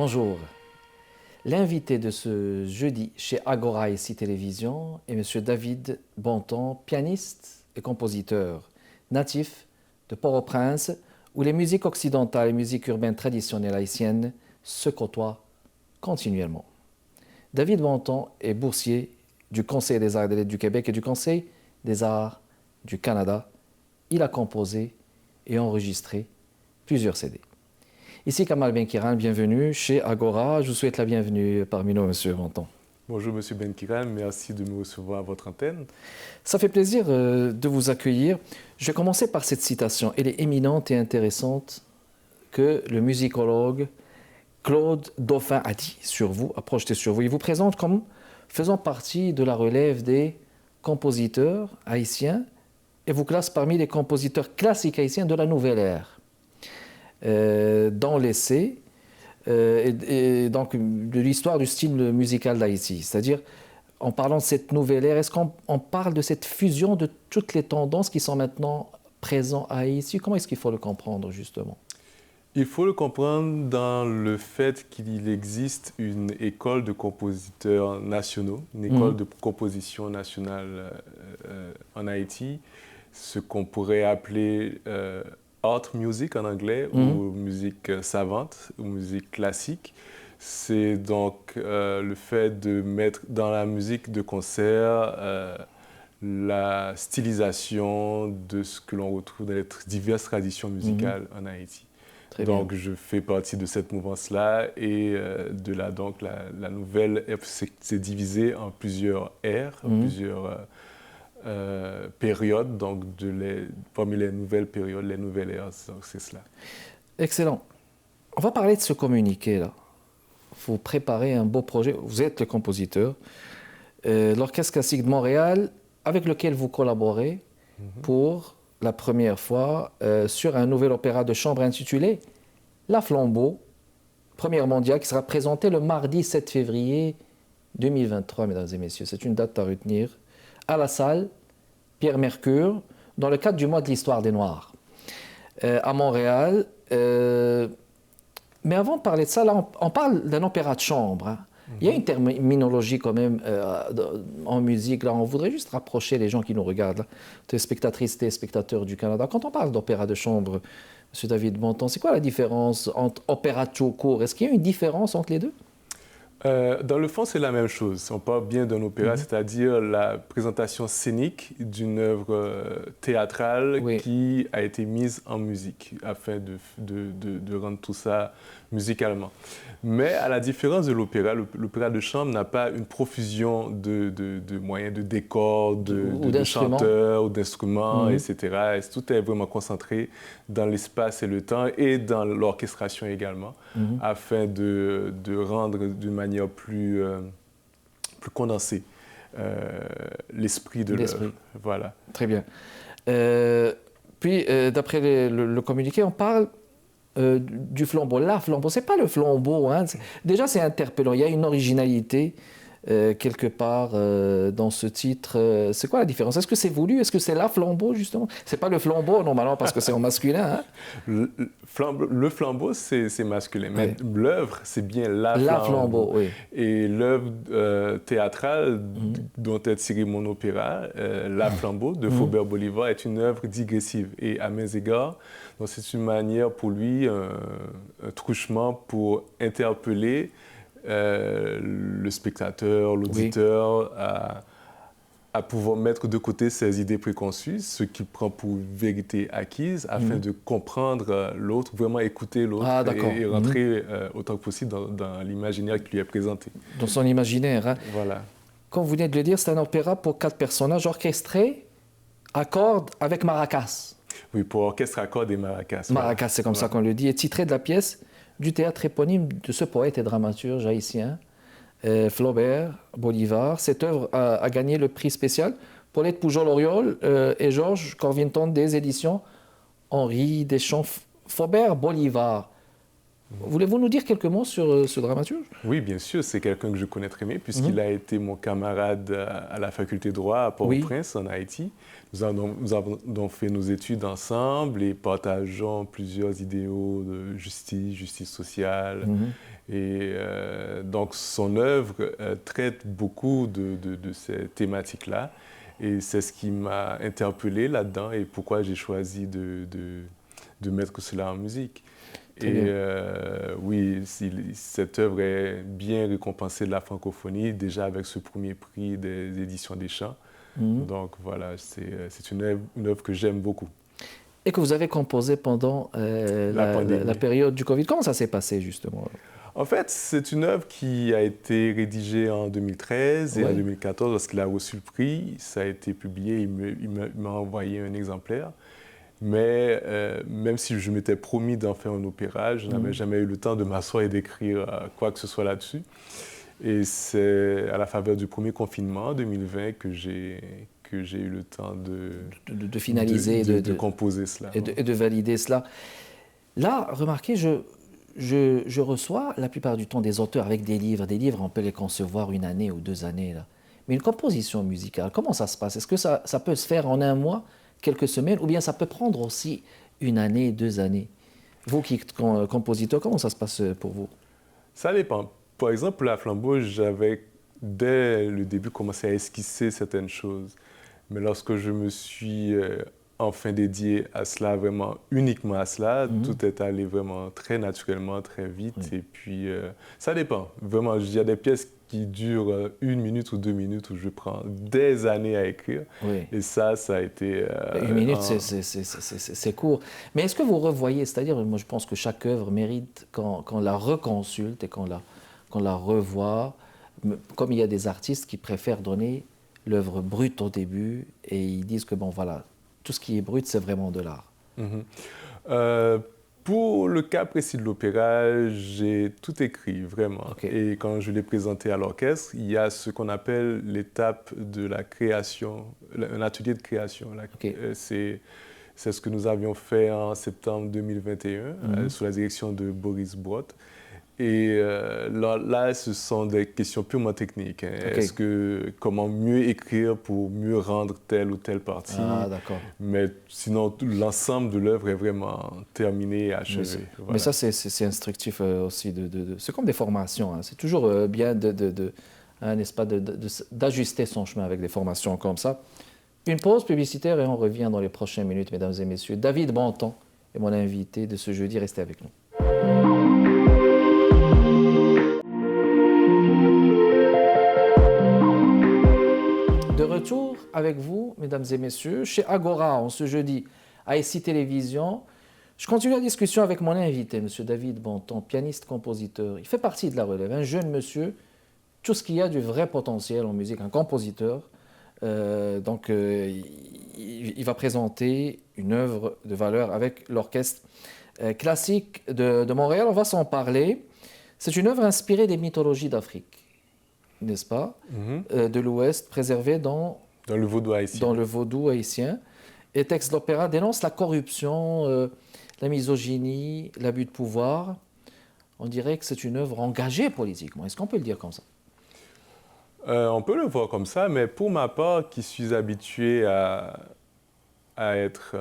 Bonjour. L'invité de ce jeudi chez Agora ici Télévision est M. David Bonton, pianiste et compositeur, natif de Port-au-Prince, où les musiques occidentales et musiques urbaines traditionnelles haïtiennes se côtoient continuellement. David Bonton est boursier du Conseil des arts et des lettres du Québec et du Conseil des arts du Canada. Il a composé et enregistré plusieurs CD. Ici Kamal Benkiran, bienvenue chez Agora. Je vous souhaite la bienvenue parmi nous, Monsieur Bonton. Bonjour Monsieur Benkiran, merci de me recevoir à votre antenne. Ça fait plaisir de vous accueillir. Je vais commencer par cette citation. Elle est éminente et intéressante que le musicologue Claude Dauphin a dit sur vous, a projeté sur vous. Il vous présente comme faisant partie de la relève des compositeurs haïtiens et vous classe parmi les compositeurs classiques haïtiens de la nouvelle ère. Dans l'essai et donc de l'histoire du style musical d'Haïti. C'est-à-dire, en parlant de cette nouvelle ère, est-ce qu'on parle de cette fusion de toutes les tendances qui sont maintenant présentes à Haïti? Comment est-ce qu'il faut le comprendre, justement? Il faut le comprendre dans le fait qu'il existe une école de compositeurs nationaux, une école de composition nationale en Haïti, ce qu'on pourrait appeler art music en anglais, ou musique savante, ou musique classique. C'est donc le fait de mettre dans la musique de concert la stylisation de ce que l'on retrouve dans les diverses traditions musicales en Haïti. Donc je fais partie de cette mouvance-là et de là donc la nouvelle c'est divisé en plusieurs ères, plusieurs périodes, donc parmi les nouvelles périodes, les nouvelles ères, c'est cela. Excellent. On va parler de ce communiqué-là. Vous préparez un beau projet, vous êtes le compositeur, l'Orchestre classique de Montréal, avec lequel vous collaborez pour la première fois sur un nouvel opéra de chambre intitulé La Flambeau, première mondiale, qui sera présenté le mardi 7 février 2023, mesdames et messieurs. C'est une date à retenir. À la salle Pierre Mercure, dans le cadre du mois de l'histoire des Noirs, à Montréal. Mais avant de parler de ça, là, on parle d'un opéra de chambre. Hein. Il y a une terminologie quand même en musique. Là, on voudrait juste rapprocher les gens qui nous regardent, là, téléspectatrices, téléspectateurs du Canada. Quand on parle d'opéra de chambre, M. David Bonton, c'est quoi la différence entre opéra tout court? Est-ce qu'il y a une différence entre les deux? Dans le fond, c'est la même chose. On parle bien d'un opéra, c'est-à-dire la présentation scénique d'une œuvre théâtrale qui a été mise en musique, afin de rendre tout ça musicalement. Mais à la différence de l'opéra, l'opéra de chambre n'a pas une profusion de moyens, de décors, de chanteurs ou d'instruments, etc. Et tout est vraiment concentré dans l'espace et le temps et dans l'orchestration également, afin de rendre d'une manière plus condensée l'esprit de l'œuvre. Voilà. Très bien. Puis, d'après le communiqué, on parle du flambeau. La flambeau, c'est pas le flambeau. Hein. Déjà, c'est interpellant. Il y a une originalité quelque part dans ce titre. C'est quoi la différence? Est-ce que c'est voulu? Est-ce que c'est la flambeau, justement? C'est pas le flambeau, normalement, parce que c'est en masculin. Hein? Le flambeau, c'est masculin. Mais l'œuvre, c'est bien la flambeau. Oui. Et l'œuvre théâtrale dont est tiré mon opéra, La Flambeau, de Faubert Bolivar, est une œuvre digressive. Et à mes égards, c'est une manière pour lui, un truchement pour interpeller le spectateur, l'auditeur, à pouvoir mettre de côté ses idées préconçues, ce qu'il prend pour vérité acquise, afin de comprendre l'autre, vraiment écouter l'autre et rentrer autant que possible dans l'imaginaire qui lui est présenté. Dans son imaginaire. Hein. Voilà. Comme vous venez de le dire, c'est un opéra pour 4 personnages orchestrés à cordes avec maracas. Oui, pour orchestre à cordes et maracas. Maracas, c'est comme ça qu'on le dit, et titré de la pièce du théâtre éponyme de ce poète et dramaturge haïtien, Flaubert Bolivar. Cette œuvre a gagné le prix spécial Paulette Poujol-Oriol et Georges Corvinton des éditions Henri Deschamps. Flaubert Bolivar. Voulez-vous nous dire quelques mots sur ce dramaturge? Oui, bien sûr, c'est quelqu'un que je connais très bien puisqu'il a été mon camarade à la faculté de droit à Port-au-Prince, en Haïti. Nous avons donc fait nos études ensemble et partageons plusieurs idéaux de justice sociale. Et donc son œuvre traite beaucoup de ces thématiques-là. Et c'est ce qui m'a interpellé là-dedans et pourquoi j'ai choisi de mettre cela en musique. Et oui, cette œuvre est bien récompensée de la francophonie, déjà avec ce premier prix des éditions des Champs. Donc voilà, c'est une œuvre que j'aime beaucoup. Et que vous avez composée pendant la période du Covid. Comment ça s'est passé justement? En fait, c'est une œuvre qui a été rédigée en 2013 et en 2014, lorsqu'il a reçu le prix, ça a été publié, il m'a envoyé un exemplaire. Mais même si je m'étais promis d'en faire un opéra, je n'avais jamais eu le temps de m'asseoir et d'écrire quoi que ce soit là-dessus. Et c'est à la faveur du premier confinement en 2020 que j'ai eu le temps de finaliser, de composer cela. Et de valider cela. Là, remarquez, je reçois la plupart du temps des auteurs avec des livres. Des livres, on peut les concevoir 1 année ou 2 années. Là. Mais une composition musicale, comment ça se passe? Est-ce que ça peut se faire en 1 mois, quelques semaines, ou bien ça peut prendre aussi 1 année, 2 années? Vous qui êtes compositeur, comment ça se passe pour vous? Ça dépend. Par exemple, la Flambeau, j'avais dès le début commencé à esquisser certaines choses. Mais lorsque je me suis enfin dédié à cela, vraiment uniquement à cela, tout est allé vraiment très naturellement, très vite. Et puis, ça dépend. Vraiment, il y a des pièces qui durent 1 minute ou 2 minutes où je prends des années à écrire. Et ça a été... 1 minute, c'est court. Mais est-ce que vous revoyez, c'est-à-dire, moi je pense que chaque œuvre mérite qu'on la reconsulte et qu'on la revoie, comme il y a des artistes qui préfèrent donner l'œuvre brute au début et ils disent que bon voilà, tout ce qui est brut, c'est vraiment de l'art. Pour le cas précis de l'opéra, j'ai tout écrit, vraiment. Et quand je l'ai présenté à l'orchestre, il y a ce qu'on appelle l'étape de la création, un atelier de création. C'est ce que nous avions fait en septembre 2021, sous la direction de Boris Brot. Et là, ce sont des questions purement techniques. Comment mieux écrire pour mieux rendre telle ou telle partie. Mais sinon, l'ensemble de l'œuvre est vraiment terminé et achevé. Mais ça, c'est instructif aussi. C'est comme des formations. C'est toujours bien n'est-ce pas, d'ajuster son chemin avec des formations comme ça. Une pause publicitaire et on revient dans les prochaines minutes, mesdames et messieurs. David Bonton est mon invité de ce jeudi. Restez avec nous. De retour avec vous, mesdames et messieurs, chez Agora, en ce jeudi, à ICI Télévision. Je continue la discussion avec mon invité, M. David Bonton, pianiste-compositeur. Il fait partie de la relève, un jeune monsieur, tout ce qu'il y a du vrai potentiel en musique, un compositeur. Il va présenter une œuvre de valeur avec l'orchestre classique de Montréal. On va s'en parler. C'est une œuvre inspirée des mythologies d'Afrique, n'est-ce pas, de l'Ouest, préservé dans le vaudou haïtien. Dans le vaudou haïtien. Et texte d'opéra dénonce la corruption, la misogynie, l'abus de pouvoir. On dirait que c'est une œuvre engagée politiquement. Est-ce qu'on peut le dire comme ça? On peut le voir comme ça, mais pour ma part, qui suis habitué à être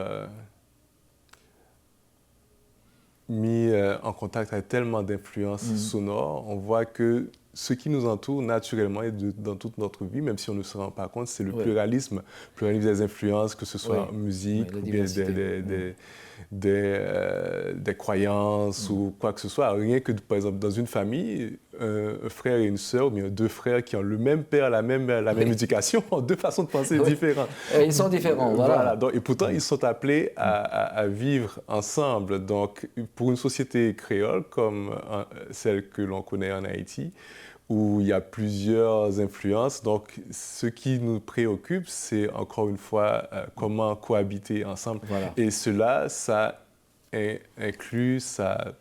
mis en contact avec tellement d'influences sonores, on voit que ce qui nous entoure naturellement et dans toute notre vie, même si on ne se rend pas compte, c'est le pluralisme des influences, que ce soit en musique, ou bien des croyances ou quoi que ce soit. Rien que, par exemple, dans une famille, un frère et une sœur, ou bien 2 frères qui ont le même père, la même éducation, ont 2 façons de penser différentes. Ils sont différents, voilà. Donc, et pourtant, ils sont appelés à vivre ensemble. Donc, pour une société créole comme celle que l'on connaît en Haïti, où il y a plusieurs influences. Donc, ce qui nous préoccupe, c'est encore une fois comment cohabiter ensemble. Voilà. Et cela, ça inclut, ça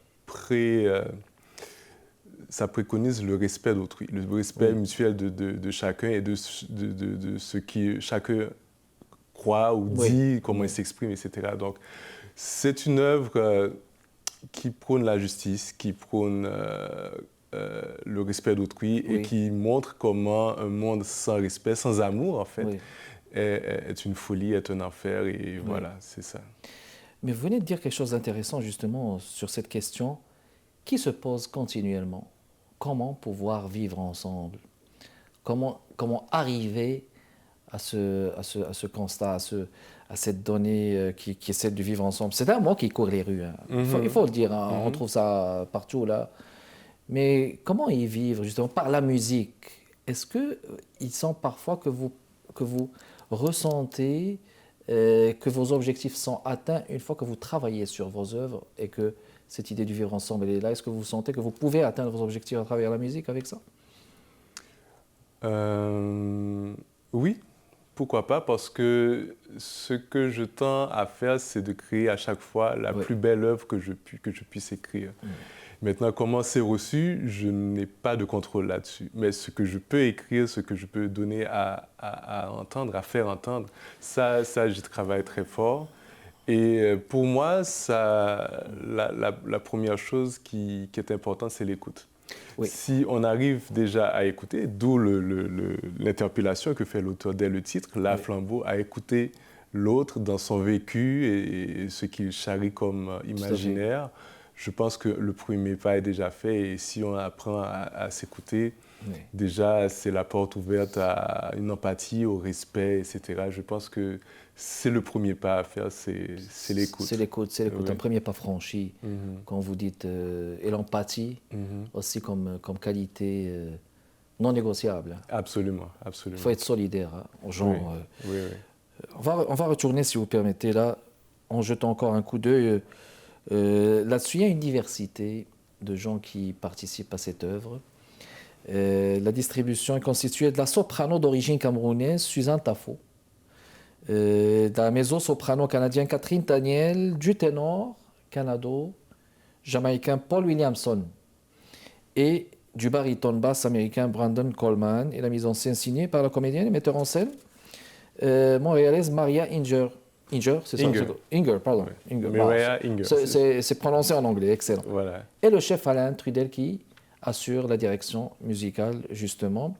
préconise le respect d'autrui, le respect mutuel de chacun et de ce qui chacun croit ou dit, comment il s'exprime, etc. Donc, c'est une œuvre qui prône la justice, qui prône le respect d'autrui et qui montre comment un monde sans respect, sans amour en fait, est une folie, est un enfer et voilà, c'est ça. Mais vous venez de dire quelque chose d'intéressant justement sur cette question qui se pose continuellement. Comment pouvoir vivre ensemble? Comment arriver à ce constat, à cette donnée qui est celle de vivre ensemble? C'est un mot qui court les rues. Hein. Il faut le dire, hein. On trouve ça partout là. Mais comment y vivre justement par la musique? Est-ce qu'il semble parfois que vous ressentez que vos objectifs sont atteints une fois que vous travaillez sur vos œuvres et que cette idée du vivre ensemble elle est là? Est-ce que vous sentez que vous pouvez atteindre vos objectifs à travers la musique avec ça? Oui, pourquoi pas, parce que ce que je tends à faire, c'est de créer à chaque fois la plus belle œuvre que je puisse écrire. Maintenant, comment c'est reçu, je n'ai pas de contrôle là-dessus. Mais ce que je peux écrire, ce que je peux donner à entendre, à faire entendre, ça j'y travaille très fort. Et pour moi, la première chose qui est importante, c'est l'écoute. Si on arrive déjà à écouter, d'où l'interpellation que fait l'auteur dès le titre, La Flambeau, à écouter l'autre dans son vécu et ce qu'il charrie comme imaginaire, je pense que le premier pas est déjà fait. Et si on apprend à s'écouter, déjà, c'est la porte ouverte à une empathie, au respect, etc. Je pense que c'est le premier pas à faire, c'est l'écoute. C'est l'écoute, un premier pas franchi, quand vous dites, et l'empathie aussi comme qualité non négociable. Absolument, absolument. Il faut être solidaire aux gens. On va retourner, si vous permettez, là, en jetant encore un coup d'œil. Là-dessus, il y a une diversité de gens qui participent à cette œuvre. La distribution est constituée de la soprano d'origine camerounaise, Suzanne Tafo, de la mezzo-soprano canadien Catherine Daniel, du ténor canado-jamaïcain Paul Williamson et du baryton basse américain Brandon Coleman, et la mise en scène signée par la comédienne et metteur en scène montréalaise Maria Inger. C'est ça? Inger, pardon. Ouais. Maria Inger. C'est prononcé en anglais, excellent. Voilà. Et le chef Alain Trudel qui assure la direction musicale, justement.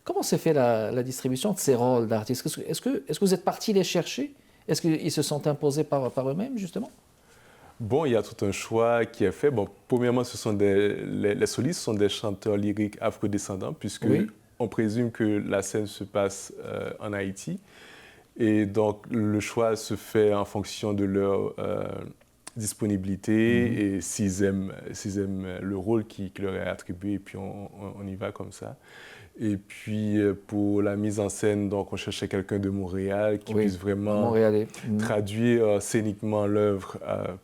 Comment s'est fait la distribution de ces rôles d'artistes? Est-ce que vous êtes partis les chercher? Est-ce qu'ils se sont imposés par eux-mêmes, justement? Bon, il y a tout un choix qui est fait. Bon, premièrement, les solistes sont des chanteurs lyriques afrodescendants, puisque on présume que la scène se passe en Haïti. Et donc, le choix se fait en fonction de leur disponibilité et s'ils aiment le rôle qui leur est attribué, et puis on y va comme ça. Et puis, pour la mise en scène, donc, on cherchait quelqu'un de Montréal qui puisse vraiment traduire scéniquement l'œuvre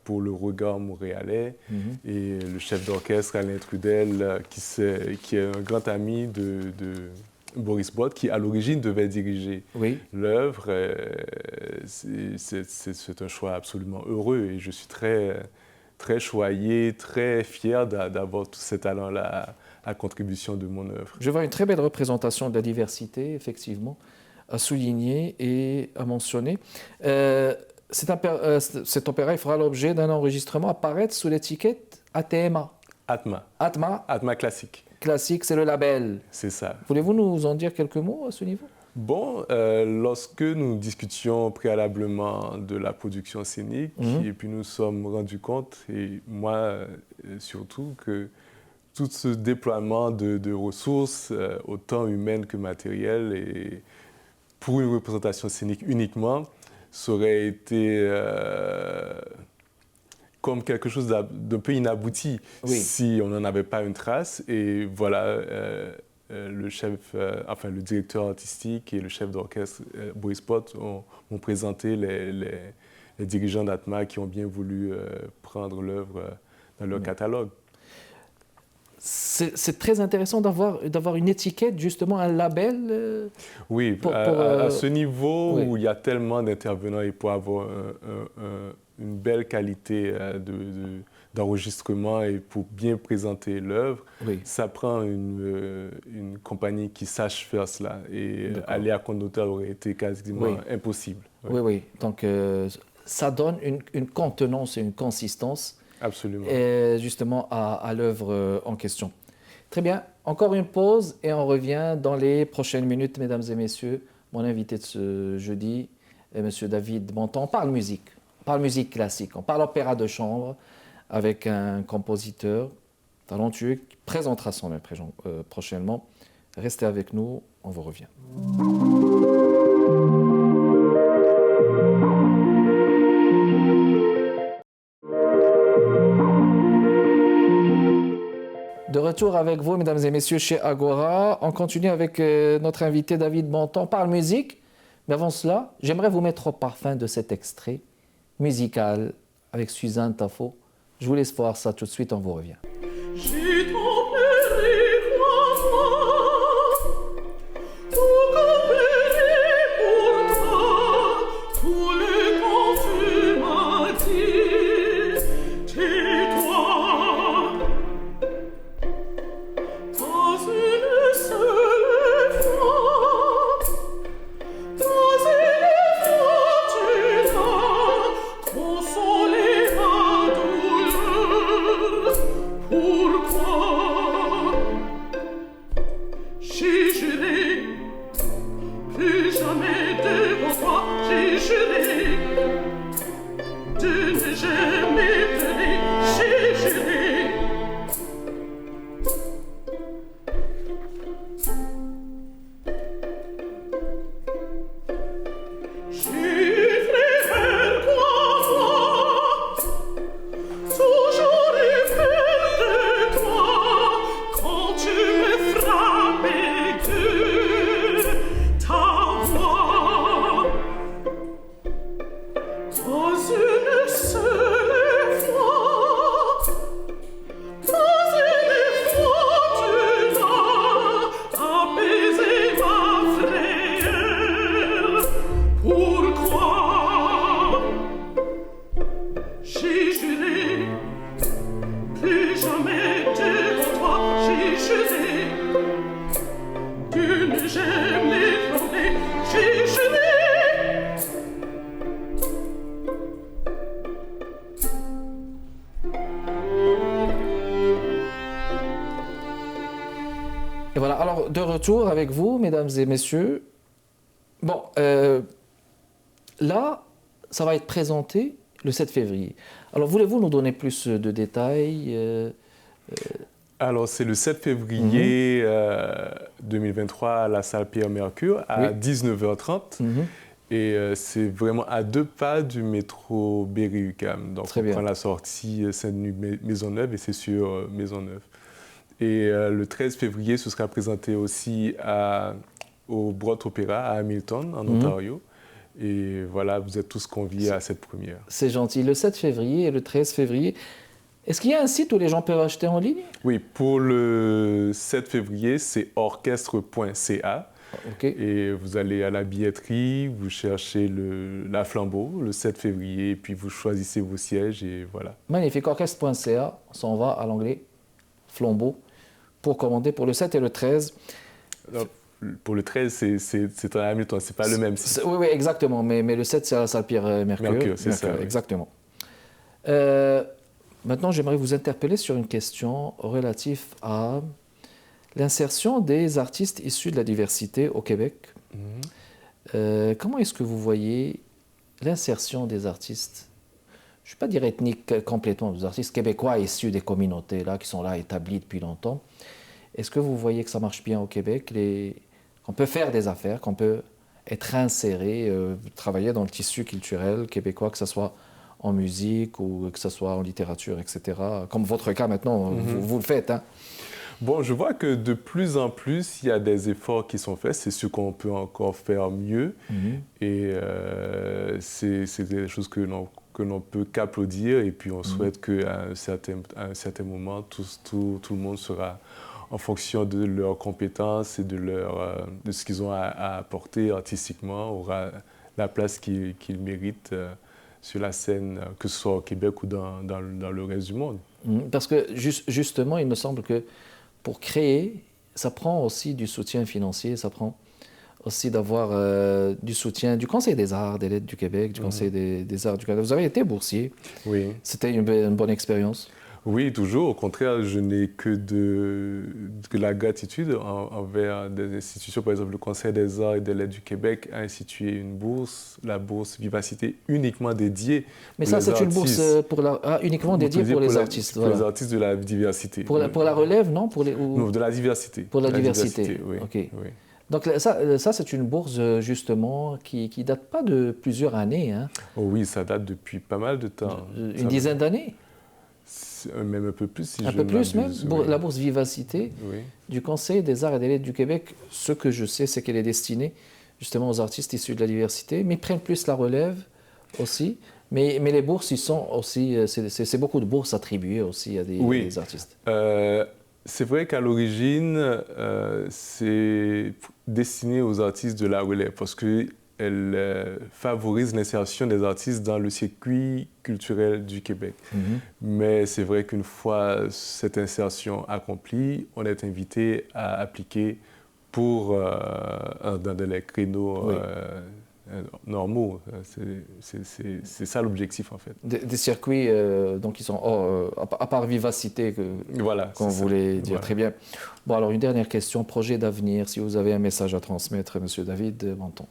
pour le regard montréalais. Et le chef d'orchestre, Alain Trudel, qui est un grand ami de Boris Bott, qui à l'origine devait diriger l'œuvre. C'est un choix absolument heureux et je suis très, très choyé, très fier d'avoir tout ce talent-là à contribution de mon œuvre. Je vois une très belle représentation de la diversité, effectivement, à souligner et à mentionner. Cet opéra il fera l'objet d'un enregistrement apparaître sous l'étiquette ATMA. Atma classique. Classique, c'est le label. C'est ça. Voulez-vous nous en dire quelques mots à ce niveau? Bon, lorsque nous discutions préalablement de la production scénique, et puis nous sommes rendus compte, et moi surtout, que tout ce déploiement de ressources, autant humaines que matérielles, et pour une représentation scénique uniquement, ça aurait été comme quelque chose d'un peu inabouti si on n'en avait pas une trace. Et voilà, le directeur artistique et le chef d'orchestre, Boris Bott, ont présenté les dirigeants d'Atma qui ont bien voulu prendre l'œuvre dans leur catalogue. C'est très intéressant d'avoir une étiquette, justement, un label. À ce niveau où il y a tellement d'intervenants et pour avoir une belle qualité d'enregistrement et pour bien présenter l'œuvre, ça prend une compagnie qui sache faire cela. Et aller à compte d'auteur aurait été quasiment impossible. Oui. Donc, ça donne une contenance et une consistance Absolument. Et justement à l'œuvre en question. Très bien, encore une pause et on revient dans les prochaines minutes, mesdames et messieurs. Mon invité de ce jeudi est M. David Bontemps. On parle musique classique, on parle opéra de chambre avec un compositeur talentueux qui présentera son œuvre prochainement. Restez avec nous, on vous revient. De retour avec vous, mesdames et messieurs, chez Agora. On continue avec notre invité David Bontemps. On parle musique, mais avant cela, j'aimerais vous mettre au parfum de cet extrait musical avec Suzanne Tafo. Je vous laisse voir ça tout de suite, on vous revient. Et voilà, alors de retour avec vous, mesdames et messieurs. Bon, là, ça va être présenté le 7 février. Alors, voulez-vous nous donner plus de détails Alors, c'est le 7 février 2023 à la salle Pierre-Mercure à 19h30. Et c'est vraiment à 2 pas du métro Berry-UQAM. Donc, on prend la sortie Saint-Denis-Maisonneuve et c'est sur Maisonneuve. Et le 13 février, ce sera présenté aussi au Broad Opera à Hamilton, en Ontario. Et voilà, vous êtes tous conviés à cette première. C'est gentil. Le 7 février et le 13 février, est-ce qu'il y a un site où les gens peuvent acheter en ligne? Oui, pour le 7 février, c'est orchestre.ca. Okay. Et vous allez à la billetterie, vous cherchez la Flambeau le 7 février, et puis vous choisissez vos sièges et voilà. Magnifique. Orchestre.ca, on s'en va à l'anglais Flambeau pour commander pour le 7 et le 13. Alors, pour le 13, c'est à Hamilton, c'est pas le même site. Oui, exactement, mais le 7, c'est à la salle Pierre-Mercure. Mercure, c'est ça. Exactement. Oui. Maintenant, j'aimerais vous interpeller sur une question relative à l'insertion des artistes issus de la diversité au Québec. Comment est-ce que vous voyez l'insertion des artistes, je ne vais pas dire ethniques complètement, des artistes québécois issus des communautés là, qui sont là établis depuis longtemps? Est-ce que vous voyez que ça marche bien au Québec, qu'on peut faire des affaires, qu'on peut être inséré, travailler dans le tissu culturel québécois, que ce soit en musique ou que ce soit en littérature, etc. Comme votre cas maintenant, vous le faites, hein? Bon, je vois que de plus en plus, il y a des efforts qui sont faits. C'est sûr qu'on peut encore faire mieux. Et c'est des choses que l'on peut qu'applaudir. Et puis, on souhaite qu'à un certain moment, tout le monde sera en fonction de leurs compétences et de ce qu'ils ont à apporter artistiquement, aura la place qu'ils méritent sur la scène, que ce soit au Québec ou dans le reste du monde. Parce que justement, il me semble que pour créer, ça prend aussi du soutien financier, ça prend aussi d'avoir du soutien du Conseil des arts, des lettres du Québec, du Conseil des arts du Canada. Vous avez été boursier. Oui. C'était une bonne expérience. Oui, toujours. Au contraire, je n'ai que de la gratitude envers des institutions. Par exemple, le Conseil des arts et des lettres du Québec a institué une bourse, la bourse Vivacité, uniquement dédiée Mais ça, c'est une bourse uniquement dédiée pour les artistes. Pour les artistes de la diversité. Pour la relève, non Non, de la diversité. Pour la diversité, oui. OK. Oui. Donc ça c'est une bourse, justement, qui date pas de plusieurs années. Hein. Oh oui, ça date depuis pas mal de temps. Une dizaine d'années. Même un peu plus, si un je peu plus même. Oui. La bourse Vivacité du Conseil des arts et des lettres du Québec, ce que je sais, c'est qu'elle est destinée justement aux artistes issus de la diversité, mais ils prennent plus la relève aussi. Mais les bourses, ils sont aussi, c'est beaucoup de bourses attribuées aussi à des artistes. C'est vrai qu'à l'origine, c'est destiné aux artistes de la relève parce que elle favorise l'insertion des artistes dans le circuit culturel du Québec. Mais c'est vrai qu'une fois cette insertion accomplie, on est invité à appliquer dans les créneaux normaux. C'est ça l'objectif en fait. Des circuits donc qui sont à part Vivacité qu'on voulait dire. Voilà. Très bien. Bon, alors une dernière question, projet d'avenir, si vous avez un message à transmettre, Monsieur David Banton.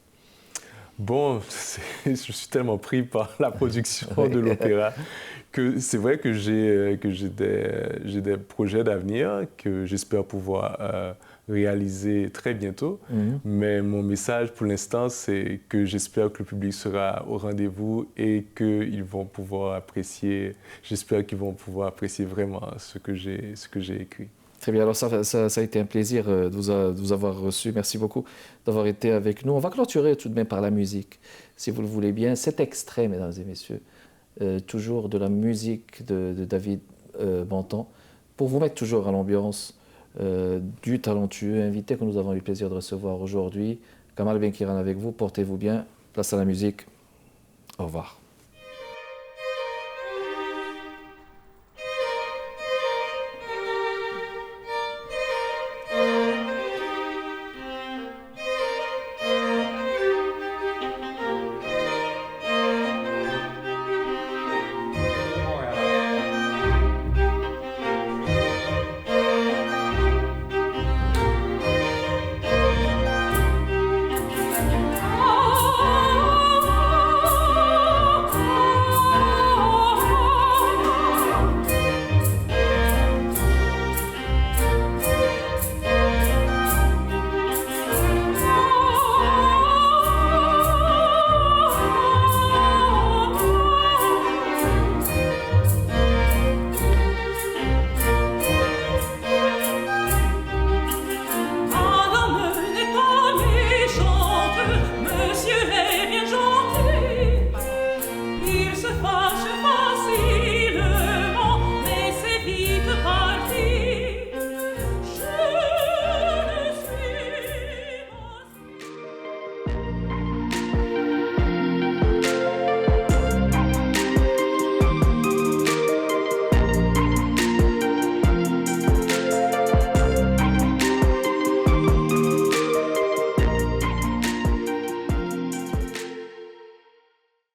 Bon, je suis tellement pris par la production de l'opéra que c'est vrai que j'ai des projets d'avenir que j'espère pouvoir réaliser très bientôt. Mais mon message pour l'instant, c'est que j'espère que le public sera au rendez-vous et qu'ils vont pouvoir apprécier, j'espère qu'ils vont pouvoir apprécier vraiment ce que j'ai écrit. Très bien, alors ça a été un plaisir de vous avoir reçu. Merci beaucoup d'avoir été avec nous. On va clôturer tout de même par la musique, si vous le voulez bien. Cet extrait, mesdames et messieurs, toujours de la musique de David Banton, pour vous mettre toujours à l'ambiance du talentueux invité que nous avons eu le plaisir de recevoir aujourd'hui. Kamal Benkiran avec vous, portez-vous bien, place à la musique. Au revoir.